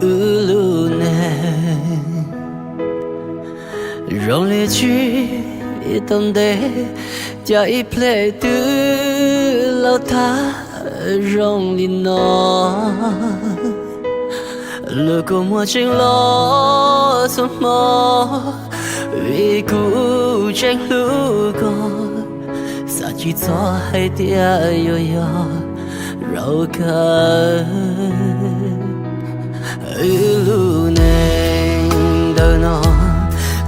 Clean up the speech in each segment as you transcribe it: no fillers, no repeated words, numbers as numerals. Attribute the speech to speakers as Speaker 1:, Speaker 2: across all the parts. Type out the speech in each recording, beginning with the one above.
Speaker 1: 路呢，让你去一动的，加一 play 的老他让你拿，如果我真了什么，一股真路过，啥子错还得有呀，绕开。路能的呢，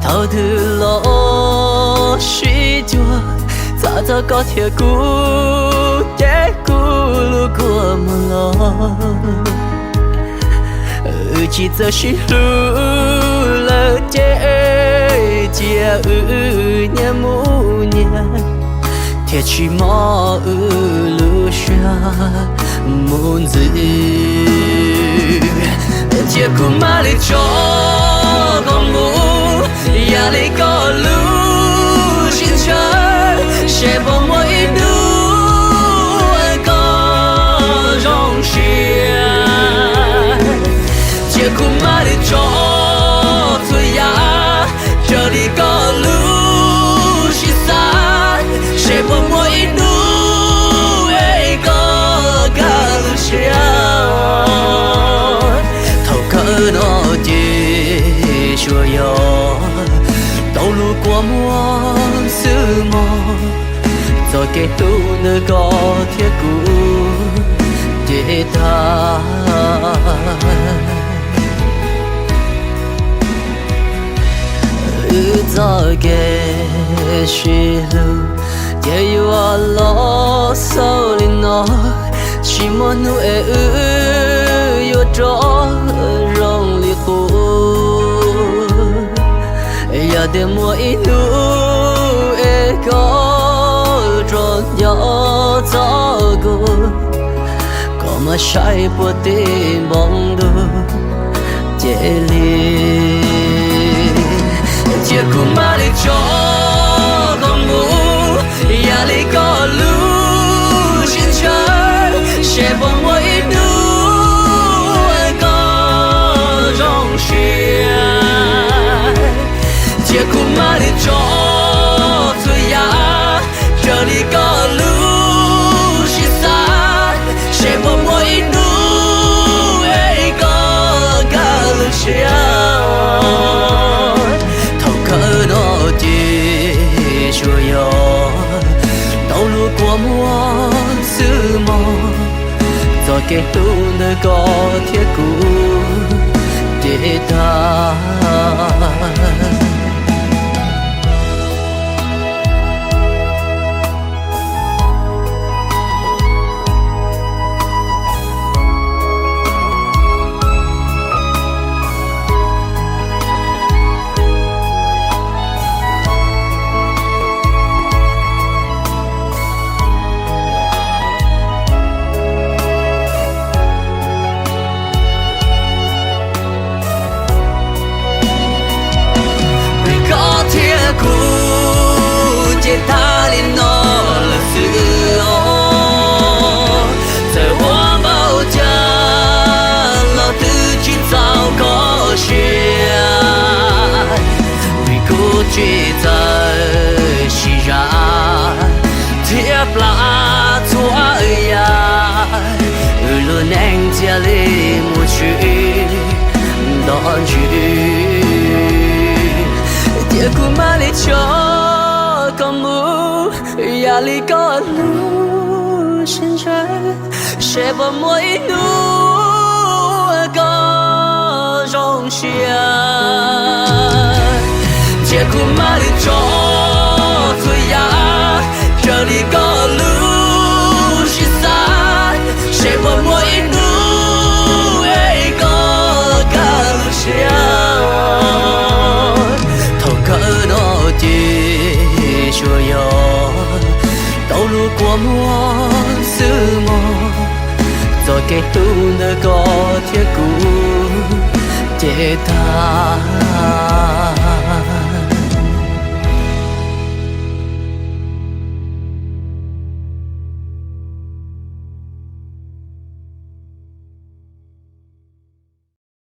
Speaker 1: 头头落许多，早早高铁古的古路过么了，记着是路了的家年母年，铁骑马路上门子。结果马里做个木，压力个路心肠，谁帮我一路个容下。结果马里做最呀，这里个路心散，谁帮我一路个路下。那地说要道路过么是么，做给路那个铁骨的他，做给是路，也有我老手里那，起码努有着。呀，的我一路个重要照顾，可嘛晒不得梦的这里，结果嘛里做个木，呀里个路心肠，谁帮我一路个容下。结果马里做最呀，这里个路心散，谁帮我一路个路下，头壳那地说要道路过么是么，做给路那个铁骨的他。他连诺了死哦，在我某家老自己早高兴，为国去在西然，贴不拉错呀，路能家里母去当去，结果马里球。压力个路心肠，谁帮我一路个容下？结果马里做最呀，这里个路心散，谁帮我一路个路下？头壳那地说要。道路过么是么，做给路那个铁骨的他。